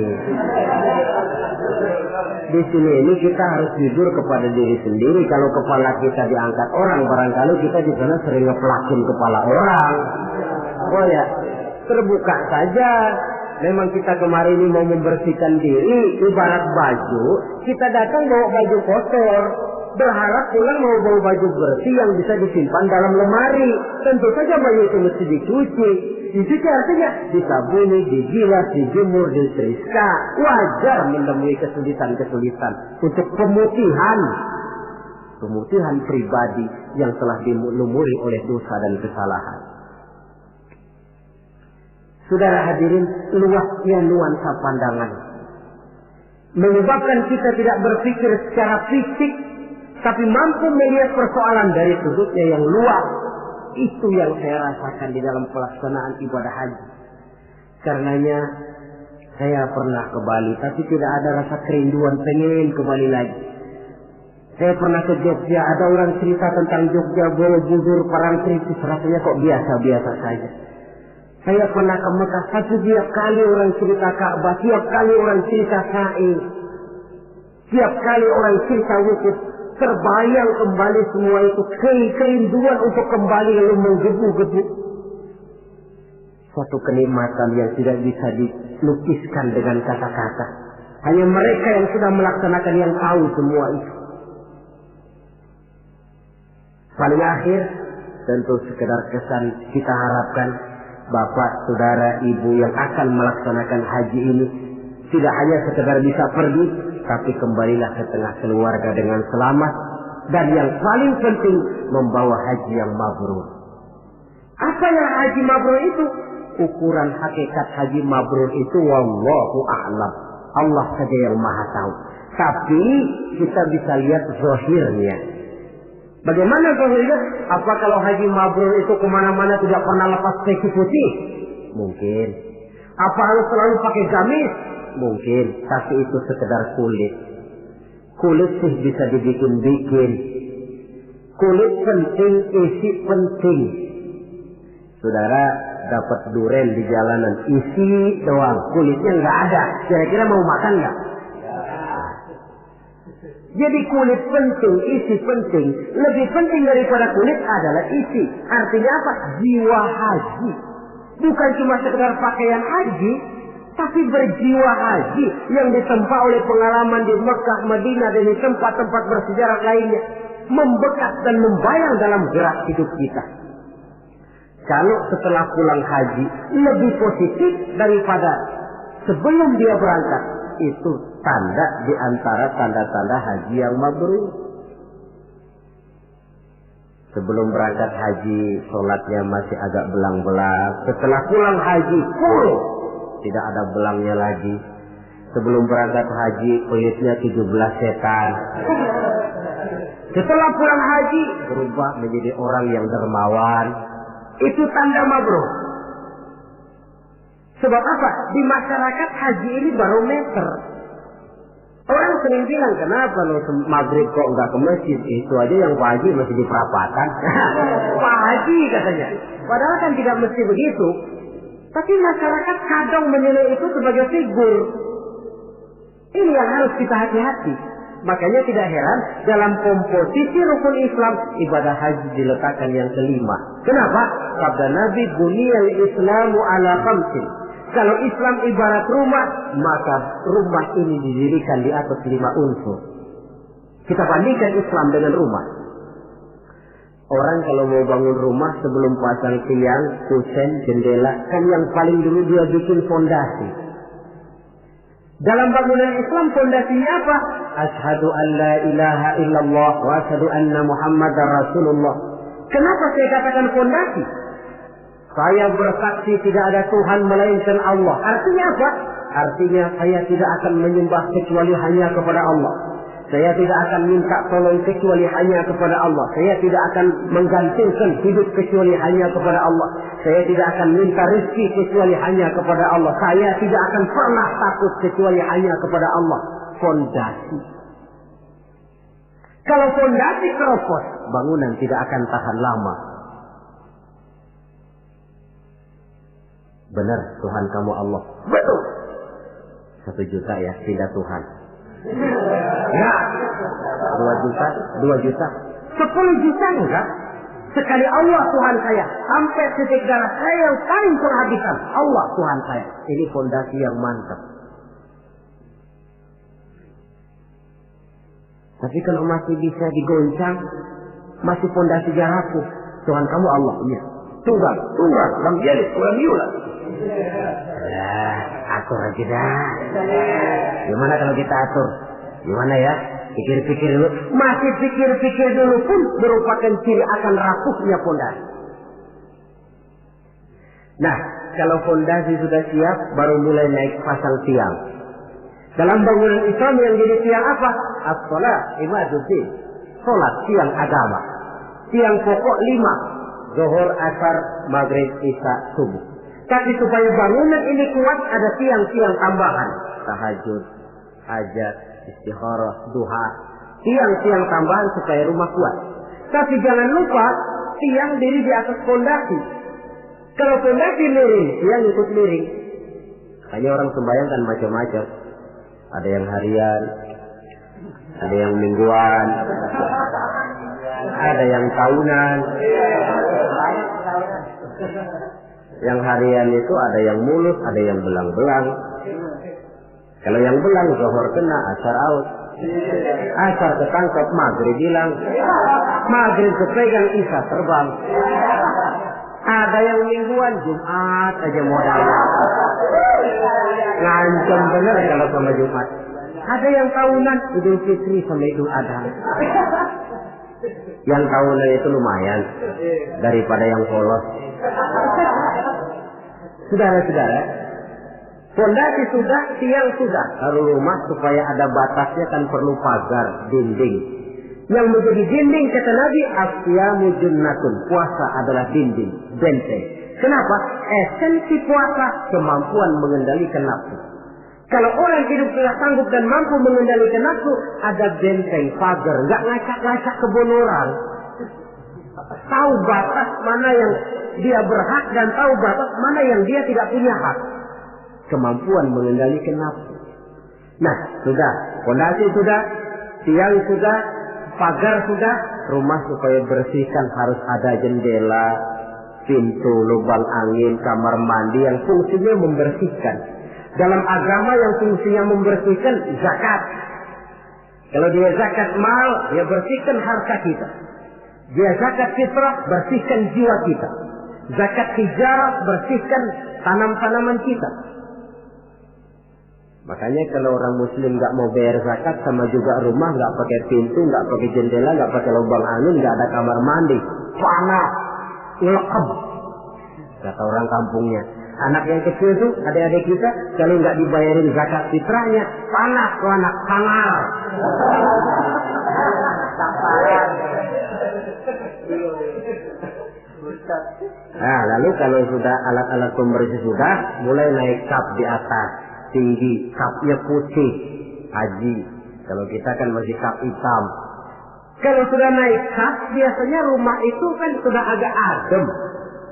Di sini ini kita harus jujur kepada diri sendiri. Kalau kepala kita diangkat orang, barangkali kita di sana sering ngeplakin kepala orang. Oh ya, terbuka saja. Memang kita kemarin ini mau membersihkan diri, ibarat baju. Kita datang bawa baju kotor, berharap pulang mau bawa baju bersih yang bisa disimpan dalam lemari. Tentu saja baju itu mesti dicuci. Dicuci artinya disabuni, digilas, dijemur, diteriska. Wajar menemui kesulitan-kesulitan untuk pemutihan pribadi yang telah dilumuri oleh dosa dan kesalahan. Saudara hadirin, luasnya nuansa pandangan menyebabkan kita tidak berpikir secara fisik, tapi mampu melihat persoalan dari sudutnya yang luas. Itu yang saya rasakan di dalam pelaksanaan ibadah haji. Karenanya saya pernah ke Bali, tapi tidak ada rasa kerinduan pengen ke Bali lagi. Saya pernah ke Jogja, ada orang cerita tentang Jogja, Borobudur, Parangtritis, rasanya kok biasa-biasa saja. Saya pernah ke Mekah, tapi tiap kali orang cerita Ka'bah, tiap kali orang cerita Sa'i, tiap kali orang cerita wukuf, terbayang kembali semua itu, kerinduan untuk kembali lalu menggebu-gebu. Suatu kenikmatan yang tidak bisa dilukiskan dengan kata-kata. Hanya mereka yang sudah melaksanakan yang tahu semua itu. Paling akhir, tentu sekedar kesan kita harapkan Bapak, saudara, ibu yang akan melaksanakan haji ini tidak hanya sekedar bisa pergi, tapi kembalilah ke tengah keluarga dengan selamat, dan yang paling penting membawa haji yang mabrur. Apa yang haji mabrur itu? Ukuran hakikat haji mabrur itu wallahu a'lam. Allah saja yang maha tahu. Tapi kita bisa lihat zahirnya. Bagaimana zahirnya? Apa kalau haji mabrur itu kemana-mana tidak pernah lepas peci putih? Mungkin. Apa harus selalu pakai gamis? Mungkin. Tapi itu sekedar kulit. Kulit sih bisa dibikin-bikin. Kulit penting, isi penting. Saudara dapat duren di jalanan, isi doang, kulitnya nggak ada. Kira-kira mau makan nggak? Jadi kulit penting, isi penting. Lebih penting daripada kulit adalah isi. Artinya apa? Jiwa haji. Bukan cuma sekedar pakaian haji, tapi berjiwa haji yang ditempa oleh pengalaman di Mekah, Madinah, dan di tempat-tempat bersejarah lainnya. Membekas dan membayang dalam gerak hidup kita. Kalau setelah pulang haji lebih positif daripada sebelum dia berangkat, itu tanda di antara tanda-tanda haji yang mabrur. Sebelum berangkat haji, sholatnya masih agak belang-belang. Setelah pulang haji, full, tidak ada belangnya lagi. Sebelum berangkat haji, kulitnya 17 setan. Setelah pulang haji, berubah menjadi orang yang dermawan. Itu tanda mabrur. Sebab apa? Di masyarakat haji ini barometer. Orang sering bilang, kenapa lo maghrib kok nggak ke masjid? Itu aja yang Pak Haji masih di perapatan. Pak Haji katanya. Padahal kan tidak mesti begitu. Tapi masyarakat kadang menilai itu sebagai figur. Ini yang harus kita hati-hati. Makanya tidak heran dalam komposisi rukun Islam, ibadah haji diletakkan yang kelima. Kenapa? Sabda Nabi, buniyal Islamu ala khamsin. Kalau Islam ibarat rumah, maka rumah ini didirikan di atas 5 unsur. Kita bandingkan Islam dengan rumah. Orang kalau mau bangun rumah sebelum pasang tiang, kusen, jendela, kan yang paling dulu dia bikin fondasi. Dalam bangunan Islam fondasinya apa? Asyhadu an la ilaha illallah wa asyhadu anna Muhammadar Rasulullah. Kenapa saya katakan fondasi? Saya bersaksi tidak ada Tuhan melainkan Allah. Artinya apa? artinya saya tidak akan menyembah kecuali hanya kepada Allah. Saya tidak akan minta tolong kecuali hanya kepada Allah. Saya tidak akan menggantungkan hidup kecuali hanya kepada Allah. Saya tidak akan minta rezeki kecuali hanya kepada Allah. Saya tidak akan pernah takut kecuali hanya kepada Allah. Fondasi. Kalau fondasi keropos, bangunan tidak akan tahan lama. Benar, Tuhan kamu Allah. Betul. 1 juta ya, tidak Tuhan. Ya, 2 juta, 2 juta, 10 juta enggak. Sekali Allah Tuhan saya, sampai titik darah saya yang paling penghabisan, Allah Tuhan saya. Ini fondasi yang mantap. Tapi kalau masih bisa digoncang, masih fondasi rapuh, Tuhan kamu Allah. Iya. Tunggal, Bang Jelis, kurang Yula. Ya, atur aja dah. Gimana kalau kita atur? Gimana ya? Pikir-pikir dulu. Masih pikir-pikir dulu pun merupakan ciri akan rapuhnya fondasi. Nah, kalau fondasi sudah siap, baru mulai naik pasang tiang. Dalam bangunan Islam yang jadi tiang apa? As-salat, imaduddin. Salat, tiang agama. Tiang pokok 5. Zuhur, asar, maghrib, isya, subuh. Tapi supaya bangunan ini kuat, ada tiang-tiang tambahan. Tahajud, hajat, istikharah, duha. Tiang-tiang tambahan supaya rumah kuat. Tapi jangan lupa, tiang diri di atas fondasi. Kalau fondasi miring, tiang ikut miring. Hanya orang sembahyang kan macam-macam. Ada yang harian, ada yang mingguan, ada yang tahunan. Yang harian itu ada yang mulus, ada yang belang-belang. Kalau yang belang, zuhur kena, asar out. Asar ketangkap, maghrib hilang. Maghrib kepegang, isya terbang. Ada yang mingguan, Jumat aja modal. Ngancam bener kalau sama Jumat. Ada yang tahunan, Idul Fitri sama Idul Adha. Yang tahunan itu lumayan daripada yang polos. Saudara-saudara, fondasi sudah, tiang sudah. Kalau rumah supaya ada batasnya kan perlu pagar, dinding. Yang menjadi dinding kata Nabi, asyamu junnatun. Puasa adalah dinding, benteng. Kenapa? Esensi puasa kemampuan mengendalikan nafsu. Kalau orang hidup sudah sanggup dan mampu mengendalikan nafsu, ada benteng, pagar, nggak ngacak-ngacak kebun orang. Tahu batas mana yang dia berhak dan tahu batas mana yang dia tidak punya hak. Kemampuan mengendalikan nafsu. Nah, sudah, fondasi sudah, tiang sudah, pagar sudah, rumah supaya bersihkan harus ada jendela, pintu, lubang angin, kamar mandi yang fungsinya membersihkan. Dalam agama yang fungsinya membersihkan zakat. Kalau dia zakat mal, dia bersihkan harta kita. Dia zakat fitrah, bersihkan jiwa kita. Zakat hijarah, bersihkan tanam-tanaman kita. Makanya kalau orang muslim nggak mau bayar zakat, sama juga rumah nggak pakai pintu, nggak pakai jendela, nggak pakai lubang angin, nggak ada kamar mandi, panas, lekep. Kata orang kampungnya. Anak yang kecil tuh, adik-adik kita, kalau nggak dibayarin zakat fitrahnya, panas tuh anak, sangar. Nah, lalu kalau sudah alat-alat pembersih sudah, mulai naik kap di atas, tinggi, kapnya putih, haji. Kalau kita kan masih kap hitam. Kalau sudah naik kap, biasanya rumah itu kan sudah agak adem.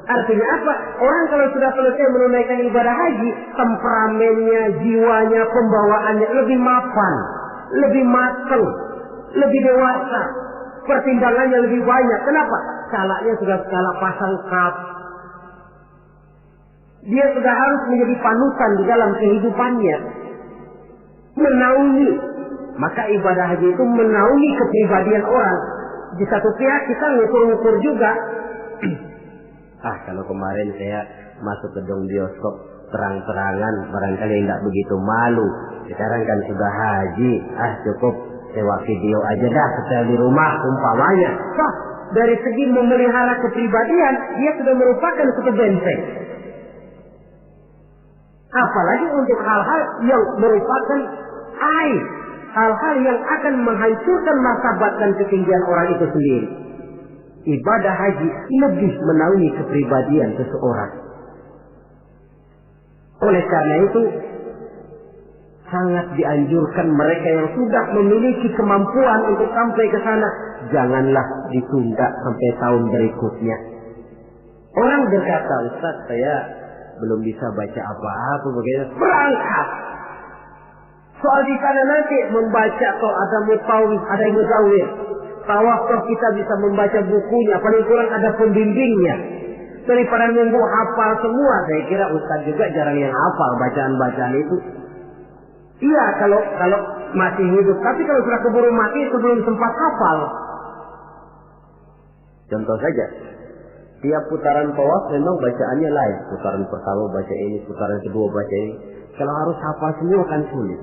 Artinya apa? Orang kalau sudah selesai menunaikan ibadah haji, temperamennya, jiwanya, pembawaannya lebih mapan, lebih matang, lebih dewasa, pertimbangannya lebih banyak. Kenapa? Skalanya sudah skala pasang kap. Dia sudah harus menjadi panutan di dalam kehidupannya, menaungi. Maka ibadah haji itu menaungi kepribadian orang. Di satu pihak kita ngukur-ngukur juga. Kalau kemarin saya masuk ke gedung bioskop terang-terangan, barangkali tidak begitu malu. Sekarang kan sudah haji, cukup sewa video aja dah, setel di rumah umpamanya. Dari segi memelihara kepribadian, dia sudah merupakan satu benteng. Apalagi untuk hal-hal yang merupakan aib, hal-hal yang akan menghancurkan martabat dan ketinggian orang itu sendiri. Ibadah haji lebih menaungi kepribadian seseorang. Oleh karena itu, sangat dianjurkan mereka yang sudah memiliki kemampuan untuk sampai ke sana, janganlah ditunda sampai tahun berikutnya. Orang berkata, Ustaz, saya belum bisa baca apa-apa, bagaimana? Berangkat. Soal di sana nanti membaca, kok ada mutawif, ada muzawir. Tawaf toh kita bisa membaca bukunya, paling kurang ada pembimbingnya. Daripada nunggu hafal semua, saya kira Ustaz juga jarang yang hafal bacaan-bacaan itu. Iya, kalau masih hidup. Tapi kalau sudah keburu mati itu belum sempat hafal. Contoh saja, tiap putaran tawaf memang bacaannya lain. Putaran pertama baca ini, putaran kedua baca ini. Kalau harus hafal semua kan sulit.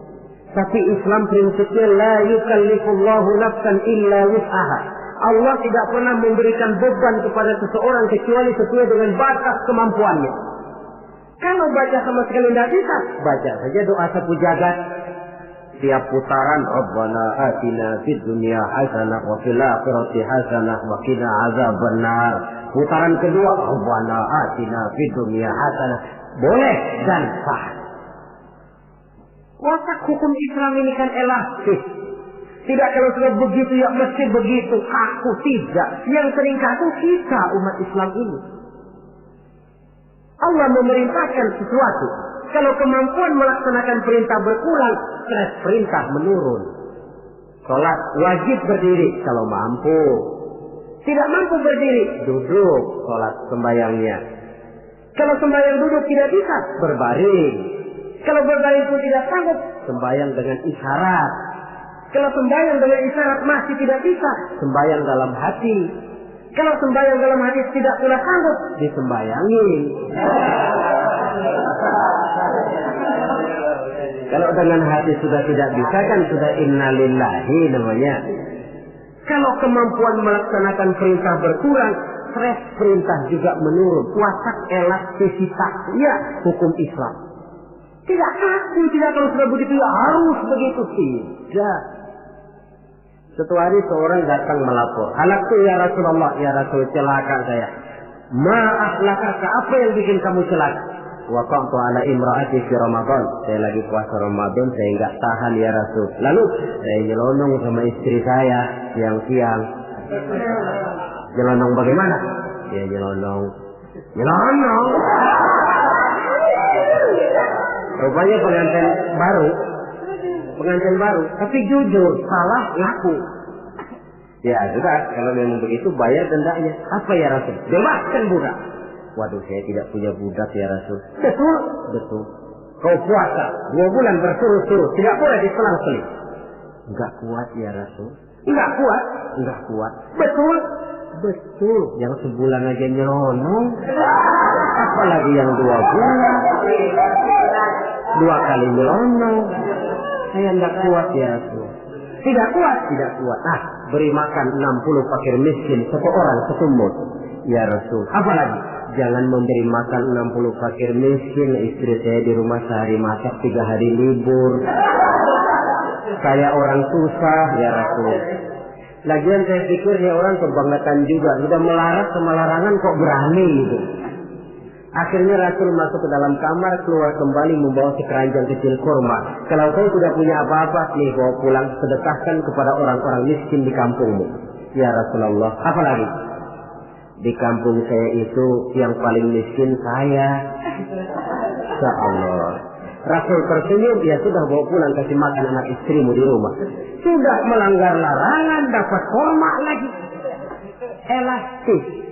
Tapi Islam prinsipnya la yukallifullahu nafsan illa wus'aha. Allah tidak pernah memberikan beban kepada seseorang kecuali sesuai dengan batas kemampuannya. Kalau baca sama sekali tidak bisa, baca saja doa sapu jagat. Tiap putaran, Rabbana atina fid dunya hasanah wa fil akhirati hasanah wa qina azabannar. Putaran kedua, Rabbana atina fid dunya hasanah. Boleh dan sah. Watak hukum Islam ini kan elastis. Tidak kalau sudah begitu ya mesti begitu. Kaku tidak. Yang sering kaku kita umat Islam ini. Allah memerintahkan sesuatu. Kalau kemampuan melaksanakan perintah berkurang, stres perintah menurun. Sholat wajib berdiri kalau mampu. Tidak mampu berdiri, duduk sholat sembahyangnya. Kalau sembahyang duduk tidak bisa, berbaring. Kalau berbaring pun tidak sanggup, sembahyang dengan isyarat. Kalau sembahyang dengan isyarat masih tidak bisa, sembahyang dalam hati. Kalau sembahyang dalam hati tidak pula sanggup, disembayangin. Kalau dengan hati sudah tidak bisa kan sudah innalillahi namanya. Kalau kemampuan melaksanakan perintah berkurang, stres perintah juga menurun. Watak elastisitas, ya hukum Islam. Tidak kaku, tidak kalau sudah begitu ya harus begitu. Tidak. Suatu hari seorang datang melapor. Halaktu ya Rasulullah, ya Rasul, celaka saya. Ma'ahlakaka, apa yang bikin kamu celaka? Waqa'tu ala imra'ati fi Ramadan. Saya lagi puasa Ramadan, saya enggak tahan ya Rasul. Lalu saya nyelonong sama istri saya siang-siang. Nyelonong bagaimana? Ya nyelonong. Rupanya pengantin baru, tapi jujur, salah ngaku. Ya sudah, kalau memang begitu bayar dendanya. Apa ya Rasul? Bebaskan budak. Waduh, saya tidak punya budak ya Rasul. Betul. Kau puasa 2 bulan berturut-turut, tidak boleh diselang-seling. Enggak kuat ya Rasul. Enggak kuat. Betul. Yang sebulan aja nyelonong, apalagi yang 2 bulan. 2 kali nyelonong. Saya enggak kuat ya Rasul. Tidak kuat. Ah, beri makan 60 fakir miskin, 1 orang 1 mut. Ya Rasul. Apalagi jangan memberi makan 60 fakir miskin. Istri saya di rumah sehari masak, 3 hari libur. Saya orang susah ya Rasul. Lagian saya pikir ya orang kebangetan juga. Sudah melarat sama larangan kok berani gitu. Akhirnya Rasul masuk ke dalam kamar, keluar kembali membawa sekeranjang kecil kurma. Kalau kau sudah punya apa-apa, nih bawa pulang, sedekahkan kepada orang-orang miskin di kampungmu. Ya Rasulullah, apa lagi? Di kampung saya itu yang paling miskin saya. Ya Allah. Rasul tersenyum, ya sudah bawa pulang kasih makan anak istrimu di rumah. Sudah melanggar larangan, dapat kurma lagi. Elastis.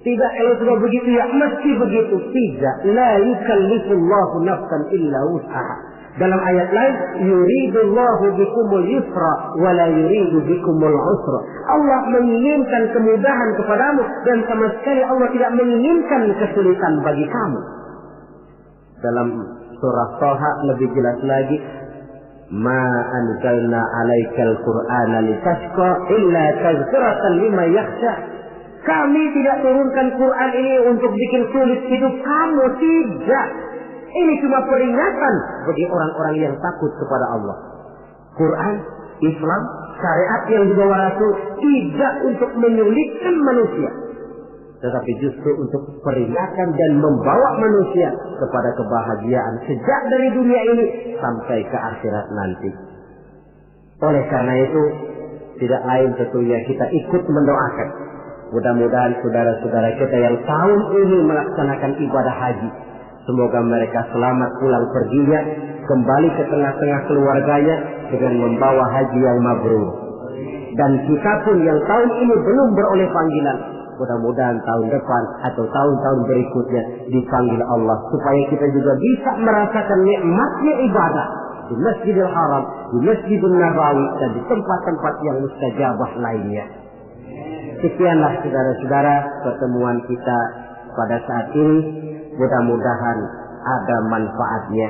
Tidak, kalau sudah begitu ya mesti begitu. Tidak. La yukallifullahu nafsan illa wus'aha. Dalam ayat lain, yuridullahu bikumul yusra wa la yuridu bikumul usra. Allah menginginkan kemudahan kepadamu dan sama sekali Allah tidak menginginkan kesulitan bagi kamu. Dalam surah Thaha lebih jelas lagi, ma anzalna 'alaikal qur'ana litashqa illa tadhkiratan liman yakhsha. Kami tidak turunkan Quran ini untuk bikin sulit hidup kamu, tidak. Ini cuma peringatan bagi orang-orang yang takut kepada Allah. Quran, Islam, syariat yang dibawa Rasul tidak untuk menyulitkan manusia, tetapi justru untuk peringatan dan membawa manusia kepada kebahagiaan sejak dari dunia ini sampai ke akhirat nanti. Oleh karena itu, tidak lain tentunya kita ikut mendoakan. Mudah-mudahan saudara-saudara kita yang tahun ini melaksanakan ibadah haji, semoga mereka selamat pulang perginya, kembali ke tengah-tengah keluarganya dengan membawa haji yang mabrur. Dan kita pun yang tahun ini belum beroleh panggilan, mudah-mudahan tahun depan atau tahun-tahun berikutnya dipanggil Allah, supaya kita juga bisa merasakan nikmatnya ibadah di Masjidil Haram, di Masjidil Nabawi, dan di tempat-tempat yang mustajabah lainnya. Sekianlah saudara-saudara pertemuan kita pada saat ini. Mudah-mudahan ada manfaatnya.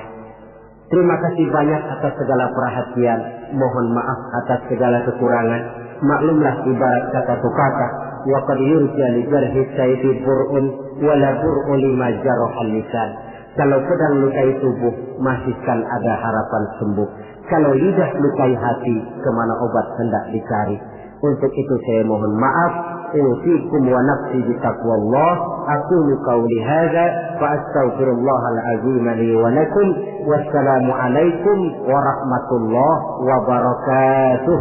Terima kasih banyak atas segala perhatian. Mohon maaf atas segala kekurangan. Maklumlah ibarat kata pepatah, wa qad yurja li jarhi sayfi bur'un wa la bur'u lima jarahal lisan. Kalau pedang lukai tubuh, masih kan ada harapan sembuh. Kalau lidah lukai hati, kemana obat hendak dicari. Untuk itu saya mohon maaf. Usikum wa nafsi bitaqwallah. Aqulu qawli hadza wa astaghfirullahal azim li wa lakum. Wassalamu alaikum warahmatullahi wabarakatuh.